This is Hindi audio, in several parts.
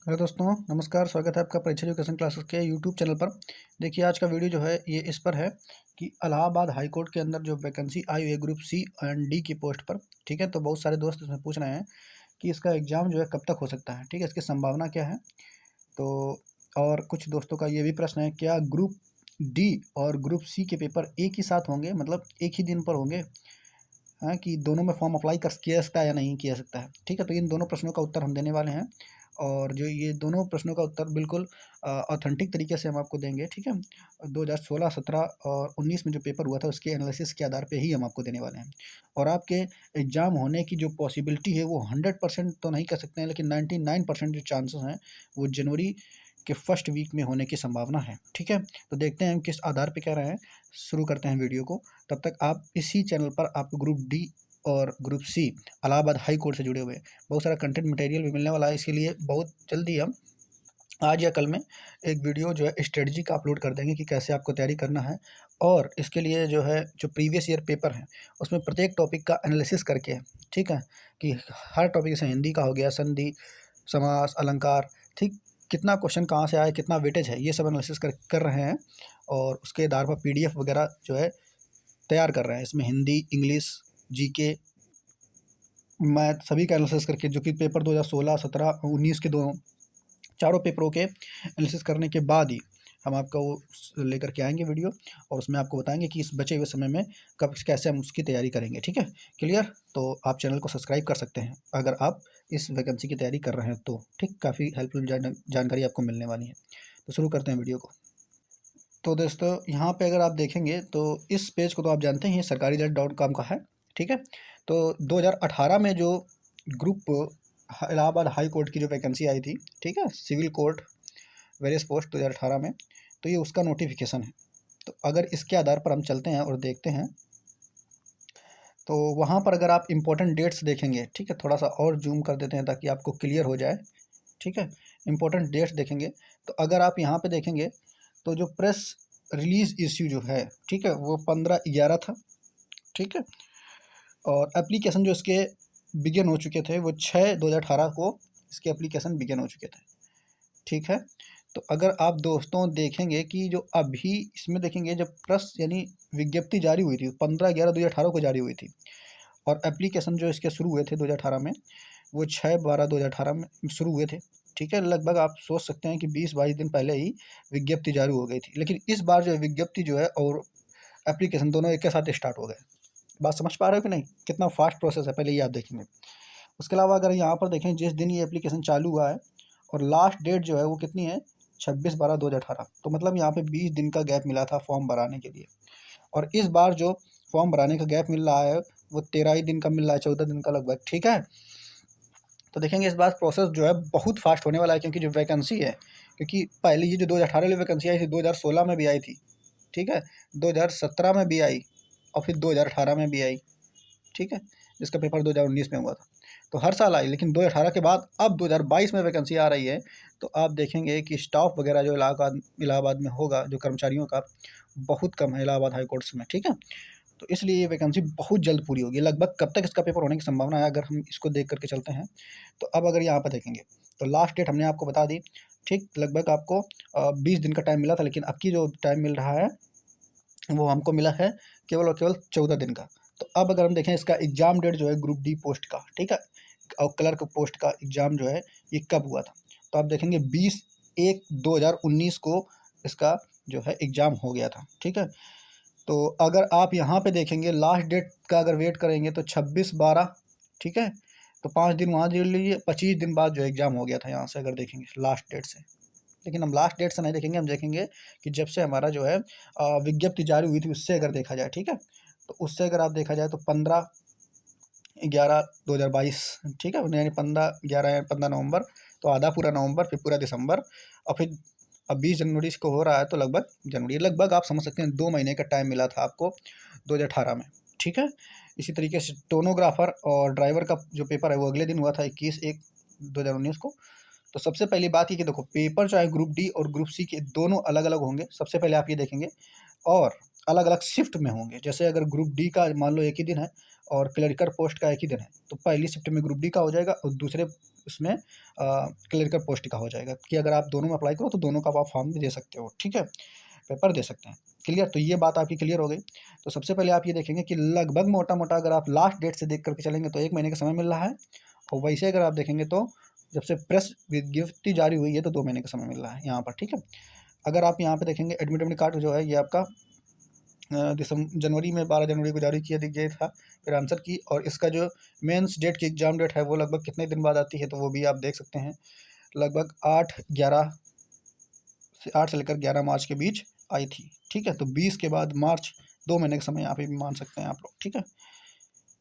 हेलो दोस्तों, नमस्कार। स्वागत है आपका परीक्षा एजुकेशन क्लासेस के यूट्यूब चैनल पर। देखिए, आज का वीडियो जो है ये इस पर है कि इलाहाबाद हाई कोर्ट के अंदर जो वैकेंसी आई हुई है ग्रुप सी एंड डी की पोस्ट पर। ठीक है, तो बहुत सारे दोस्त इसमें पूछ रहे हैं कि इसका एग्ज़ाम जो है कब तक हो सकता है। ठीक है, इसकी संभावना क्या है। तो और कुछ दोस्तों का ये भी प्रश्न है, क्या ग्रुप डी और ग्रुप सी के पेपर एक ही साथ होंगे, मतलब एक ही दिन पर होंगे। हाँ, कि दोनों में फॉर्म अप्लाई कर किया सकता है या नहीं किया सकता है। ठीक है, तो इन दोनों प्रश्नों का उत्तर हम देने वाले हैं। और जो ये दोनों प्रश्नों का उत्तर बिल्कुल ऑथेंटिक तरीके से हम आपको देंगे। ठीक है, 2016, 17 और 19 में जो पेपर हुआ था उसके एनालिसिस के आधार पे ही हम आपको देने वाले हैं। और आपके एग्ज़ाम होने की जो पॉसिबिलिटी है वो 100% तो नहीं कह सकते हैं, लेकिन 99% जो चांसेस हैं वो जनवरी के फर्स्ट वीक में होने की संभावना है। ठीक है, तो देखते हैं हम किस आधार पे कह रहे हैं। शुरू करते हैं वीडियो को। तब तक आप इसी चैनल पर आपको ग्रुप डी और group C Allahabad high court से जुड़े हुए बहुत सारा कंटेंट मटेरियल भी मिलने वाला है। इसके लिए बहुत जल्दी हम आज या कल में एक वीडियो जो है स्ट्रेटजी का अपलोड कर देंगे कि कैसे आपको तैयारी करना है। और इसके लिए जो है जो प्रीवियस ईयर पेपर हैं उसमें प्रत्येक टॉपिक का एनालिसिस करके, ठीक है, कि हर टॉपिक जैसे हिंदी का हो गया, संधि, समास, अलंकार, ठीक, कितना क्वेश्चन कहाँ से आया, कितना वेटेज है, ये सब एनालिसिस कर रहे हैं। और उसके आधार पर पीडीएफ वगैरह जो है तैयार कर रहे हैं। इसमें हिंदी, इंग्लिश, जीके, मैथ सभी का एनालिसिस करके, जो कि पेपर 2016, 17, 19 के दोनों चारों पेपरों के एनालिसिस करने के बाद ही हम आपका वो लेकर के आएंगे वीडियो। और उसमें आपको बताएंगे कि इस बचे हुए समय में कब कैसे हम उसकी तैयारी करेंगे। ठीक है, क्लियर। तो आप चैनल को सब्सक्राइब कर सकते हैं अगर आप इस वैकेंसी की तैयारी कर रहे हैं तो। ठीक, काफ़ी हेल्पफुल जानकारी आपको मिलने वाली है। तो शुरू करते हैं वीडियो को। तो दोस्तों, यहाँ पे अगर आप देखेंगे तो इस पेज को तो आप जानते हैं, sarkarijat.com का है। ठीक है, तो 2018 में जो ग्रुप इलाहाबाद हाई कोर्ट की जो वैकेंसी आई थी, ठीक है, सिविल कोर्ट वेरियस पोस्ट 2018 में, तो ये उसका नोटिफिकेशन है। तो अगर इसके आधार पर हम चलते हैं और देखते हैं तो वहाँ पर अगर आप इम्पोर्टेंट डेट्स देखेंगे, ठीक है, थोड़ा सा और जूम कर देते हैं ताकि आपको क्लियर हो जाए। ठीक है, इम्पोर्टेंट डेट्स देखेंगे तो अगर आप यहाँ पे देखेंगे तो जो प्रेस रिलीज इश्यू जो है, ठीक है, वो 15/11 था। ठीक है, और एप्लीकेशन जो इसके बिगिन हो चुके थे वो 6/2018 को इसके एप्लीकेशन बिगिन हो चुके थे। ठीक है, तो अगर आप दोस्तों देखेंगे कि जो अभी इसमें देखेंगे, जब प्रेस यानी विज्ञप्ति जारी हुई थी 15/11/2018 को जारी हुई थी। और एप्लीकेशन जो इसके शुरू हुए थे 2018 में वो 6/12/2018 में शुरू हुए थे। ठीक है, लगभग आप सोच सकते हैं कि 20-22 दिन पहले ही विज्ञप्ति जारी हो गई थी। लेकिन इस बार जो है विज्ञप्ति जो है और एप्लीकेशन दोनों एक के साथ स्टार्ट हो गए। बात समझ पा रहे हो कि नहीं, कितना फास्ट प्रोसेस है, पहले ये आप देखेंगे। उसके अलावा अगर यहाँ पर देखें जिस दिन ये एप्लीकेशन चालू हुआ है और लास्ट डेट जो है वो कितनी है, 26/12/2018। तो मतलब यहाँ पे 20 दिन का गैप मिला था फॉर्म भराने के लिए। और इस बार जो फॉर्म भराने का गैप मिल रहा है वो 13 ही दिन का मिल रहा है, 14 दिन का लगभग। ठीक है, तो देखेंगे इस बार प्रोसेस जो है बहुत फास्ट होने वाला है, क्योंकि जो वैकेंसी है, क्योंकि पहले ये जो 2018 वाली वैकेंसी आई थी 2016 में भी आई थी। ठीक है, 2017 में भी आई और फिर 2018 में भी आई। ठीक है, जिसका पेपर 2019 में हुआ था। तो हर साल आई, लेकिन 2018 के बाद अब 2022 में वैकेंसी आ रही है। तो आप देखेंगे कि स्टाफ वगैरह जो इलाहाबाद इलाहाबाद में होगा, जो कर्मचारियों का, बहुत कम है इलाहाबाद हाई कोर्ट्स में। ठीक है, तो इसलिए ये वैकेंसी बहुत जल्द पूरी होगी। लगभग कब तक इसका पेपर होने की संभावना है, अगर हम इसको देख करके चलते हैं तो अब अगर यहाँ पर देखेंगे तो लास्ट डेट हमने आपको बता दी। ठीक, लगभग आपको 20 दिन का टाइम मिला था, लेकिन अब की जो टाइम मिल रहा है वो हमको मिला है केवल और केवल 14 दिन का। तो अब अगर हम देखें इसका एग्ज़ाम डेट जो है ग्रुप डी पोस्ट का, ठीक है, और क्लर्क पोस्ट का एग्ज़ाम जो है ये कब हुआ था, तो आप देखेंगे 20/1/2019 को इसका जो है एग्ज़ाम हो गया था। ठीक है, तो अगर आप यहाँ पे देखेंगे लास्ट डेट का अगर वेट करेंगे तो 26/12। ठीक है, तो 5 दिन वहाँ जोड़ लीजिए, 25 दिन बाद जो एग्ज़ाम हो गया था यहाँ से, अगर देखेंगे लास्ट डेट से। लेकिन हम लास्ट डेट से नहीं देखेंगे, हम देखेंगे कि जब से हमारा जो है विज्ञप्ति जारी हुई थी उससे अगर देखा जाए। ठीक है, तो उससे अगर आप देखा जाए तो 15/11/2022। ठीक है, यानी 15/11 या 15 नवंबर, तो आधा पूरा नवंबर, फिर पूरा दिसंबर, और फिर अब 20 जनवरी को हो रहा है, तो लगभग जनवरी, लगभग आप समझ सकते हैं 2 महीने का टाइम मिला था आपको 2018 में। ठीक है, इसी तरीके से स्टेनोग्राफर और ड्राइवर का जो पेपर है वो अगले दिन हुआ था 21/1/2019 को। तो सबसे पहली बात ये कि देखो, पेपर चाहे ग्रुप डी और ग्रुप सी के दोनों अलग अलग होंगे, सबसे पहले आप ये देखेंगे। और अलग अलग शिफ्ट में होंगे। जैसे अगर ग्रुप डी का मान लो एक ही दिन है और क्लरिकल पोस्ट का एक ही दिन है, तो पहली शिफ्ट में ग्रुप डी का हो जाएगा और दूसरे उसमें क्लरिकल पोस्ट का हो जाएगा, कि अगर आप दोनों में अप्लाई करो तो दोनों का आप फॉर्म भी दे सकते हो, ठीक है, पेपर दे सकते हैं। क्लियर? तो ये बात आपकी क्लियर हो गई। तो सबसे पहले आप ये देखेंगे कि लगभग मोटा मोटा अगर आप लास्ट डेट से देख करके चलेंगे तो 1 महीने का समय मिल रहा है, और वैसे अगर आप देखेंगे तो जब से प्रेस विज्ञप्ति जारी हुई है तो 2 महीने का समय मिल रहा है यहाँ पर, ठीक है। अगर आप यहाँ पे देखेंगे एडमिट कार्ड जो है ये आपका जनवरी में 12 जनवरी को जारी किया गया था फिर आंसर की, और इसका जो मेंस डेट की एग्ज़ाम डेट है वो लगभग कितने दिन बाद आती है तो वो भी आप देख सकते हैं, लगभग 8 से लेकर 11 मार्च के बीच आई थी, ठीक है। तो 20 के बाद मार्च, 2 महीने का समय यहाँ पे भी मान सकते हैं आप लोग, ठीक है।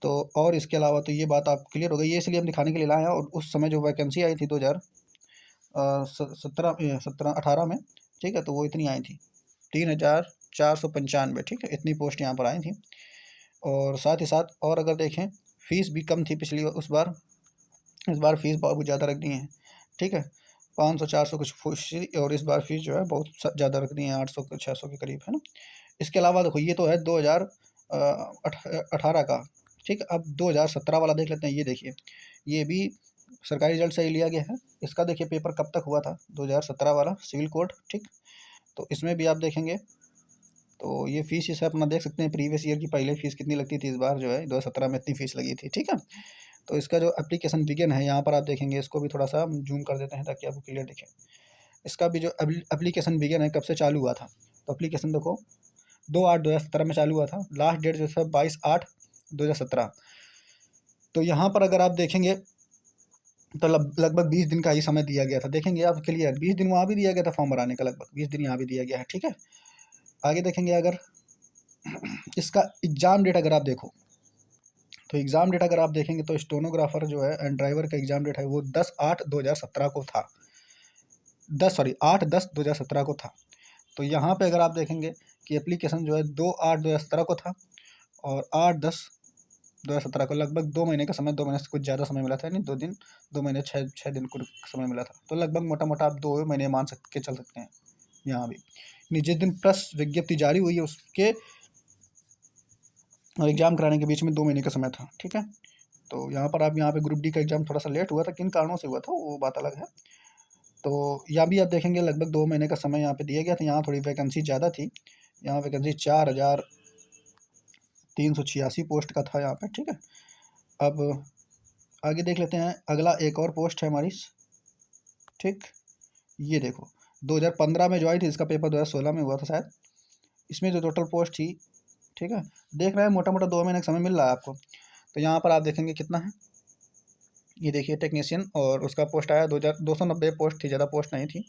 तो और इसके अलावा तो ये बात आप क्लियर हो गई, ये इसलिए हम दिखाने के लिए लाए हैं। और उस समय जो वैकेंसी आई थी 2018 में, ठीक है, तो वो इतनी आई थी 3,495, ठीक है, इतनी पोस्ट यहाँ पर आई थी। और साथ ही साथ और अगर देखें फीस भी कम थी पिछली उस बार, इस बार फीस बहुत ज़्यादा रख दी है, ठीक है, 500-400 कुछ फीस, और इस बार फीस जो है बहुत ज़्यादा रख दी है, 800-600 के करीब, है ना। इसके अलावा देखो ये तो है 2018 का, ठीक है। अब 2017 वाला देख लेते हैं। ये देखिए, ये भी सरकारी रिजल्ट से ही लिया गया है। इसका देखिए पेपर कब तक हुआ था, 2017 वाला सिविल कोड, ठीक। तो इसमें भी आप देखेंगे तो ये फ़ीस इसे अपना देख सकते हैं, प्रीवियस ईयर की पहले फ़ीस कितनी लगती थी, इस बार जो है 2017 में इतनी फ़ीस लगी थी, ठीक है। तो इसका जो एप्लीकेशन बिगिन है यहाँ पर आप देखेंगे, इसको भी थोड़ा सा जूम कर देते हैं ताकि आपको क्लियर दिखे। इसका भी जो एप्लीकेशन बिगिन है कब से चालू हुआ था, तो एप्लीकेशन देखो 2/8/2017 में चालू हुआ था, लास्ट डेट जो था 22/8/2017। तो यहाँ पर अगर आप देखेंगे तो लगभग 20 दिन का ही समय दिया गया था। देखेंगे आप क्लियर, 20 दिन वहाँ भी दिया गया था फॉर्म भराने का, लगभग 20 दिन यहाँ भी दिया गया है, ठीक है। आगे देखेंगे अगर इसका एग्ज़ाम डेट अगर आप देखो, तो एग्ज़ाम डेट अगर आप देखेंगे तो स्टेनोग्राफर जो है एंड ड्राइवर का एग्ज़ाम डेट है वो 10/8/2017 को था, 8/10/2017 को था। तो यहाँ पे अगर आप देखेंगे कि एप्लीकेशन जो है 2/8/2017 को था, और 8/10/2017 को लगभग 2 महीने का समय, 2 महीने से कुछ ज़्यादा समय मिला था, नहीं 2 दिन, 2 महीने 6 दिन को समय मिला था। तो लगभग मोटा मोटा आप 2 महीने मान के चल सकते हैं यहाँ भी। नहीं, जिस दिन प्रेस विज्ञप्ति जारी हुई है उसके और एग्ज़ाम कराने के बीच में 2 महीने का समय था, ठीक है। तो यहाँ पर आप यहाँ पे ग्रुप डी का एग्ज़ाम थोड़ा सा लेट हुआ था, किन कारणों से हुआ था वो बात अलग है। तो यहाँ भी आप देखेंगे लगभग 2 महीने का समय यहाँ पे दिया गया था। यहाँ थोड़ी वैकेंसी ज़्यादा थी, यहाँ वैकेंसी 4,386 पोस्ट का था यहाँ पे, ठीक है। अब आगे देख लेते हैं, अगला एक और पोस्ट है हमारी, ठीक। ये देखो 2015 में जो आई थी, इसका पेपर 2016 में हुआ था शायद। इसमें जो टोटल पोस्ट थी, ठीक है, देख रहे हैं मोटा मोटा 2 महीने का समय मिल रहा है आपको। तो यहाँ पर आप देखेंगे कितना है, ये देखिए टेक्नीशियन, और उसका पोस्ट आया 2,290 पोस्ट थी, ज़्यादा पोस्ट नहीं थी।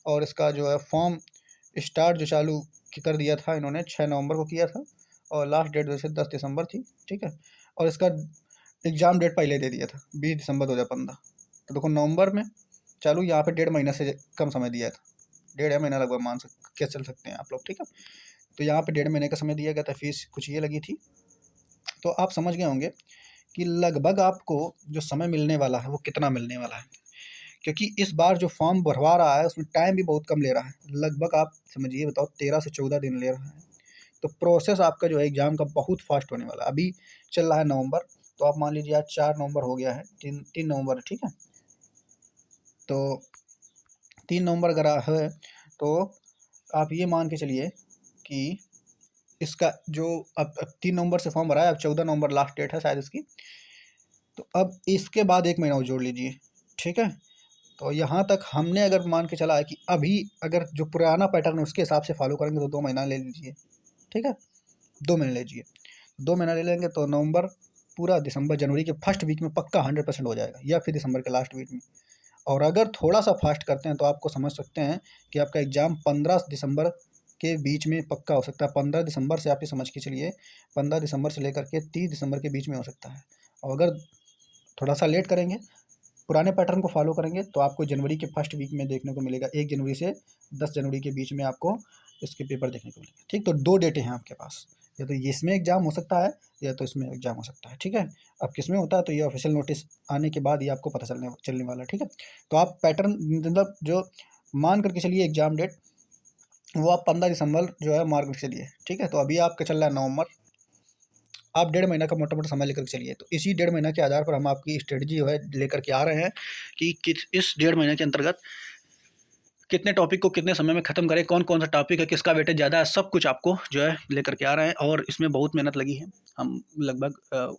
और इसका जो है फॉर्म स्टार्ट जो चालू कर दिया था इन्होंने 6 नवंबर को किया था, और लास्ट डेट वैसे 10 दिसंबर थी, ठीक है। और इसका एग्ज़ाम डेट पहले दे दिया था 20 दिसंबर 2015। तो देखो नवंबर में चालू, यहाँ पे 1.5 महीना से कम समय दिया था, 1.5 महीना लगभग मान के चल सकते हैं आप लोग, ठीक है। तो यहाँ पे 1.5 महीने का समय दिया गया था, फीस कुछ ये लगी थी। तो आप समझ गए होंगे कि लगभग आपको जो समय मिलने वाला है वो कितना मिलने वाला है, क्योंकि इस बार जो फॉर्म भरवा रहा है उसमें टाइम भी बहुत कम ले रहा है, लगभग आप समझिए बताओ 13 से 14 दिन ले रहा है। तो प्रोसेस आपका जो है एग्ज़ाम का बहुत फास्ट होने वाला है। अभी चल रहा है नवंबर, तो आप मान लीजिए आज 4 नवंबर हो गया है, 3 नवंबर, ठीक है। तो 3 नवंबर अगर है तो आप ये मान के चलिए कि इसका जो अब 3 नवंबर से फॉर्म भरा है, अब 14 नवंबर लास्ट डेट है शायद इसकी। तो अब इसके बाद 1 महीना और जोड़ लीजिए, ठीक है। तो यहाँ तक हमने अगर मान के चला है कि अभी अगर जो पुराना पैटर्न है उसके हिसाब से फॉलो करेंगे तो 2 महीना ले लीजिए, ठीक है, 2 महीने लीजिए, 2 महीना ले लेंगे तो नवंबर पूरा, दिसंबर जनवरी के फर्स्ट वीक में पक्का 100% हो जाएगा, या फिर दिसंबर के लास्ट वीक में। और अगर थोड़ा सा फास्ट करते हैं तो आपको समझ सकते हैं कि आपका एग्ज़ाम 15 दिसंबर के बीच में पक्का हो सकता है। 15 दिसंबर से आप ये समझ के चलिए, 15 दिसंबर से लेकर के 30 दिसंबर के बीच में हो सकता है। और अगर थोड़ा सा लेट करेंगे, पुराने पैटर्न को फॉलो करेंगे, तो आपको जनवरी के फर्स्ट वीक में देखने को मिलेगा, 1 जनवरी से 10 जनवरी के बीच में आपको इसके पेपर देखने को मिलेंगे, ठीक। तो 2 डेटें हैं आपके पास, या तो ये इसमें एग्ज़ाम हो सकता है या तो इसमें एग्ज़ाम हो सकता है, ठीक है। अब किस में होता है तो ये ऑफिशियल नोटिस आने के बाद ही आपको पता चलने वाला है, ठीक है। तो आप पैटर्न मतलब जो मान करके चलिए एग्ज़ाम डेट वो आप 15 दिसंबर जो है मार्क के चलिए, ठीक है। तो अभी आपका चल रहा है नवंबर, आप 1.5 महीना का मोटा-मोटा समय लेकर के चलिए। तो इसी 1.5 महीना के आधार पर हम आपकी स्ट्रेटजी जो है लेकर के आ रहे हैं कि किस इस 1.5 महीने के अंतर्गत कितने टॉपिक को कितने समय में ख़त्म करें, कौन-कौन सा टॉपिक है, किसका वेटेज ज़्यादा है, सब कुछ आपको जो है लेकर के आ रहे हैं और इसमें बहुत मेहनत लगी है। हम लगभग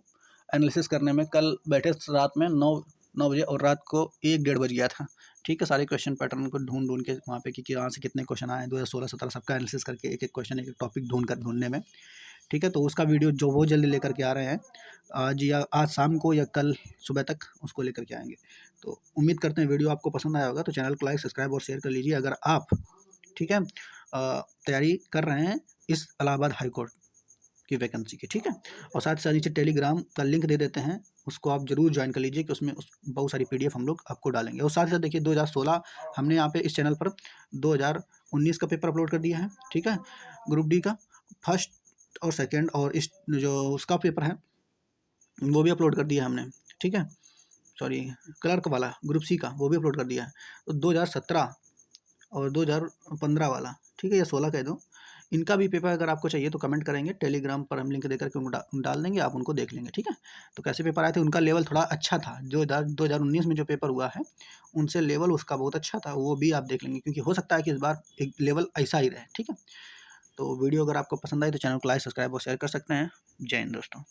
एनालिसिस करने में कल बैठे रात में 9 बजे और रात को 1 डेढ़ बज गया था, ठीक है। सारे क्वेश्चन पैटर्न को ढूँढ के वहाँ पे कि कहाँ से कितने क्वेश्चन आए, 2016-17 सबका एनालिसिस करके एक-एक क्वेश्चन, एक-एक टॉपिक ढूँढने में, ठीक है। तो उसका वीडियो जो वो जल्दी लेकर के आ रहे हैं, आज शाम को या कल सुबह तक उसको लेकर के आएँगे। तो उम्मीद करते हैं वीडियो आपको पसंद आया होगा, तो चैनल को लाइक, सब्सक्राइब और शेयर कर लीजिए अगर आप, ठीक है, तैयारी कर रहे हैं इस इलाहाबाद हाई कोर्ट की वैकेंसी की, ठीक है। और साथ ही साथ नीचे टेलीग्राम का लिंक दे देते हैं, उसको आप ज़रूर ज्वाइन कर लीजिए कि उसमें बहुत सारी पीडीएफ हम लोग आपको डालेंगे। और साथ ही साथ देखिए 2016 हमने यहाँ पे इस चैनल पर 2019 का पेपर अपलोड कर दिया है, ठीक है। ग्रुप डी का फर्स्ट और सेकंड और इस जो उसका पेपर है वो भी अपलोड कर दिया हमने, ठीक है। सॉरी, क्लर्क वाला ग्रुप सी का वो भी अपलोड कर दिया है। तो 2017 और 2015 वाला, ठीक है, या 16 कह दो, इनका भी पेपर अगर आपको चाहिए तो कमेंट करेंगे, टेलीग्राम पर हम लिंक देकर के उनको डाल देंगे, आप उनको देख लेंगे, ठीक है। तो कैसे पेपर आए थे, उनका लेवल थोड़ा अच्छा था, जो 2019 में जो पेपर हुआ है उनसे लेवल उसका बहुत अच्छा था, वो भी आप देख लेंगे, क्योंकि हो सकता है कि इस बार एक लेवल ऐसा ही रहे, ठीक है। तो वीडियो अगर आपको पसंद आई तो चैनल को लाइक, सब्सक्राइब और शेयर कर सकते हैं। जय हिंद दोस्तों।